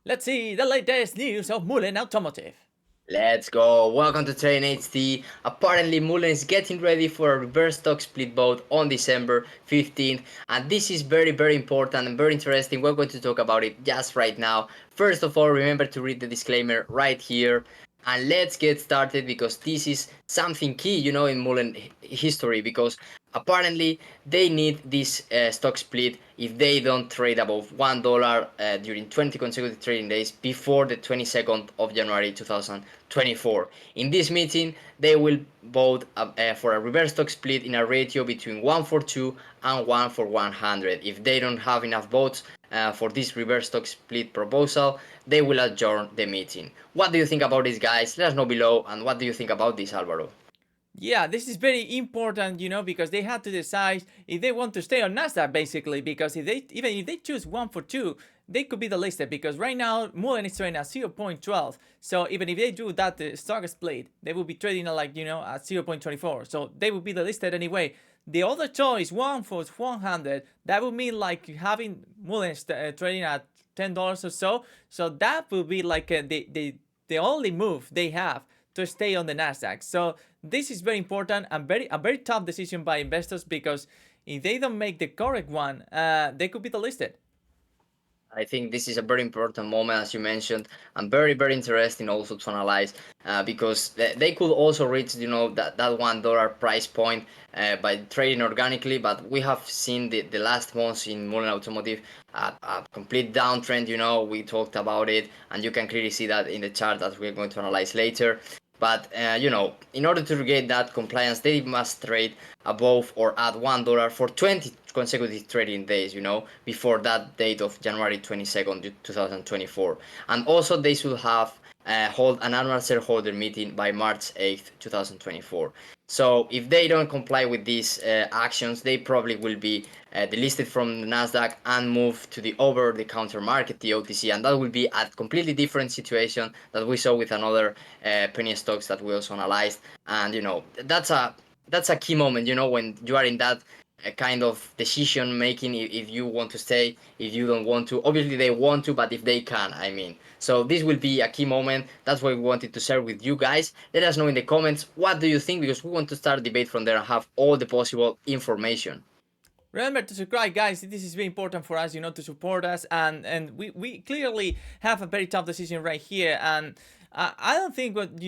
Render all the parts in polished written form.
Let's see the latest news of Mullen Automotive. Let's go. Welcome to Train HT. Apparently, Mullen is getting ready for a reverse stock split vote on December 15th, and this is very important and very interesting. We're going to talk about it just right now. First of all, remember to read the disclaimer right here. And let's get started because this is something key, in Mullen history. Because apparently they need this stock split if they don't trade above $1 during 20 consecutive trading days before the 22nd of January 2024. In this meeting, they will vote for a reverse stock split in a ratio between 1-for-2 and 1-for-100. If they don't have enough votes for this reverse stock split proposal, they will adjourn the meeting. What do you think about this, guys? Let us know below. And what do you think about this, Alvaro? Yeah, this is very important, because they have to decide if they want to stay on NASDAQ, basically, because even if they choose 1-for-2, they could be delisted, because right now Mullen is trading at 0.12. So even if they do that stock split, they will be trading at at 0.24. So they will be delisted anyway. The other choice, 1-for-100, that would mean like having Mullen trading at $10 or so. So that will be like the only move they have to stay on the Nasdaq. So this is very important and a very tough decision by investors, because if they don't make the correct one, they could be delisted. I think this is a very important moment, as you mentioned, and very interesting also to analyze because they could also reach, that $1 price point by trading organically. But we have seen the last months in Mullen Automotive a complete downtrend. We talked about it, and you can clearly see that in the chart that we're going to analyze later. But in order to regain that compliance, they must trade above or at $1 for 20 consecutive trading days, before that date of January 22nd, 2024. And also they should have hold an annual shareholder meeting by March 8th, 2024. So if they don't comply with these actions, they probably will be delisted from the NASDAQ and move to the over-the-counter market, the OTC, and that will be a completely different situation that we saw with another penny stocks that we also analyzed. And that's a key moment, when you are in that kind of decision making, if you want to stay, if you don't want to. Obviously they want to, but if they can, I mean. So this will be a key moment. That's why we wanted to share with you guys. Let us know in the comments what do you think, because we want to start a debate from there and have all the possible information. Remember to subscribe, guys. This is very important for us, to support us, and we clearly have a very tough decision right here, and I don't think that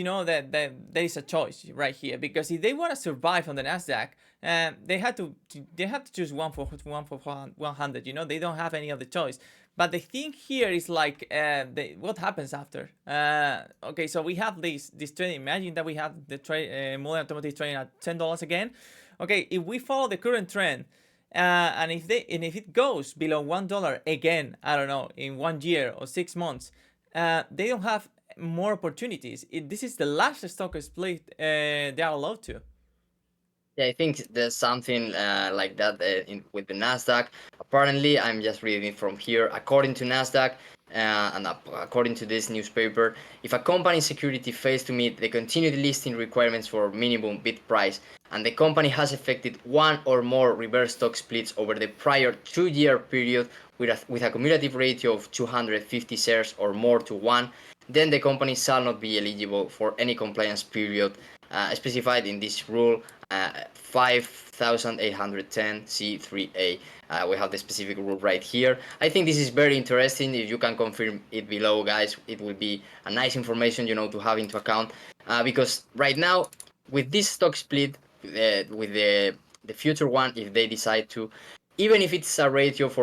there is a choice right here, because if they want to survive on the Nasdaq, they have to choose 1-for-100. They don't have any other choice. But the thing here is like what happens after. Okay, so we have this trade. Imagine that we have the trade Mullen Automotive trading at $10 again. Okay, if we follow the current trend. And if it goes below $1 again, I don't know, in 1 year or 6 months, they don't have more opportunities. This is the last stock split they are allowed to. Yeah, I think there's something like that with the NASDAQ. Apparently, I'm just reading from here. According to NASDAQ, according to this newspaper, if a company's security fails to meet the continued listing requirements for minimum bid price, and the company has effected one or more reverse stock splits over the prior 2-year period with a cumulative ratio of 250 shares or more to 1, then the company shall not be eligible for any compliance period specified in this rule 5810 C3A. We have the specific rule right here. I think this is very interesting. If you can confirm it below, guys, it will be a nice information, to have into account. Because right now, with this stock split, with the future one, if they decide to, even if it's a ratio of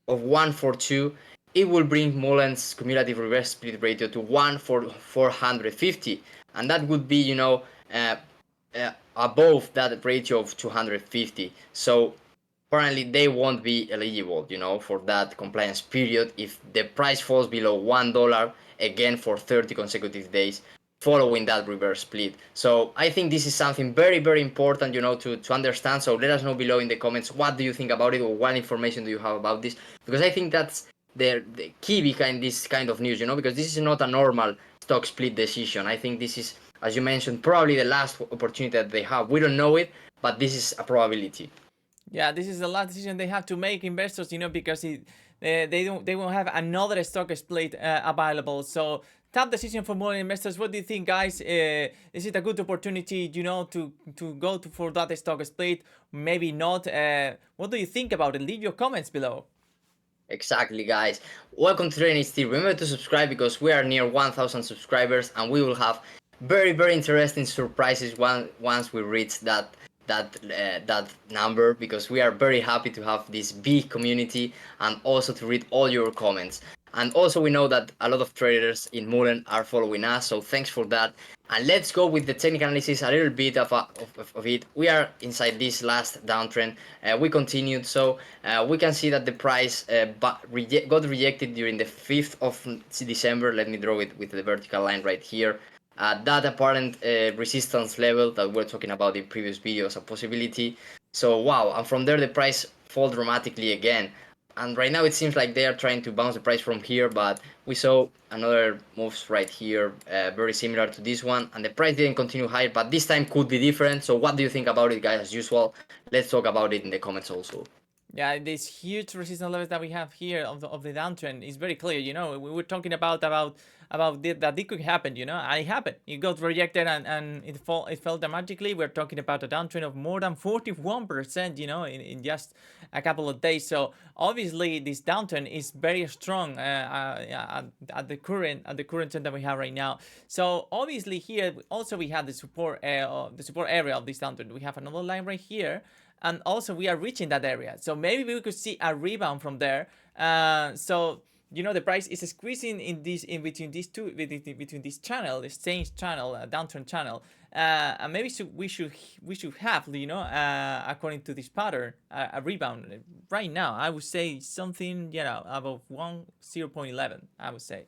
1-for-2, it will bring Mullen's cumulative reverse split ratio to 1-for-450, and that would be, above that ratio of 250. So apparently they won't be eligible, for that compliance period if the price falls below $1 again for 30 consecutive days following that reverse split. So I think this is something very important, to understand. So let us know below in the comments what do you think about it, or what information do you have about this, because I think that's the key behind this kind of news, because this is not a normal stock split decision. I think this is, as you mentioned, probably the last opportunity that they have. We don't know it, but this is a probability. Yeah, this is the last decision they have to make, investors, because they won't have another stock split available. So tough decision for more investors. What do you think, guys? Is it a good opportunity, to go for that stock split? Maybe not. What do you think about it? Leave your comments below. Exactly, guys. Welcome to NASDAQ. Remember to subscribe because we are near 1,000 subscribers, and we will have very interesting surprises once we reach that number, because we are very happy to have this big community and also to read all your comments. And also we know that a lot of traders in Mullen are following us, so thanks for that. And let's go with the technical analysis, a little bit of it. We are inside this last downtrend. We continued, so we can see that the price got rejected during the 5th of December. Let me draw it with the vertical line right here. That apparent resistance level that we're talking about in previous videos, a possibility. So wow, and from there the price fall dramatically again. And right now it seems like they are trying to bounce the price from here, but we saw another moves right here, very similar to this one, and the price didn't continue higher, but this time could be different. So what do you think about it, guys? As usual, let's talk about it in the comments also. Yeah, these huge resistance levels that we have here of the downtrend is very clear. We were talking about that it could happen. And it happened. It got rejected and it fell dramatically. We're talking about a downtrend of more than 41%. In just a couple of days. So obviously this downtrend is very strong at the current trend that we have right now. So obviously here also we have the support area of this downtrend. We have another line right here. And also we are reaching that area, so maybe we could see a rebound from there. So the price is squeezing in between these two, between this channel, this change channel, downturn channel, and maybe we should have, according to this pattern, a rebound right now. I would say something above 0.11. I would say.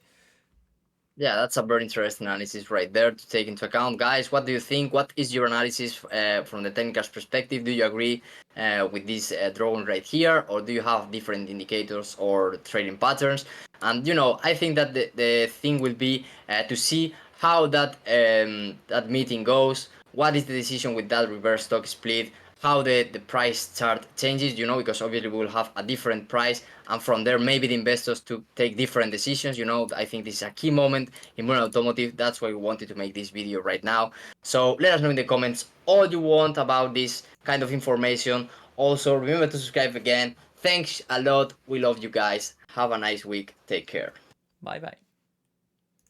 Yeah, that's a very interesting analysis right there to take into account. Guys, what do you think? What is your analysis from the technical perspective? Do you agree with this drawing right here, or do you have different indicators or trading patterns? And I think that the thing will be to see how that meeting goes. What is the decision with that reverse stock split? How the price chart changes, because obviously we will have a different price, and from there maybe the investors to take different decisions. I think this is a key moment in Mullen Automotive. That's why we wanted to make this video right now. So let us know in the comments all you want about this kind of information. Also, remember to subscribe again. Thanks a lot. We love you guys. Have a nice week. Take care. Bye bye.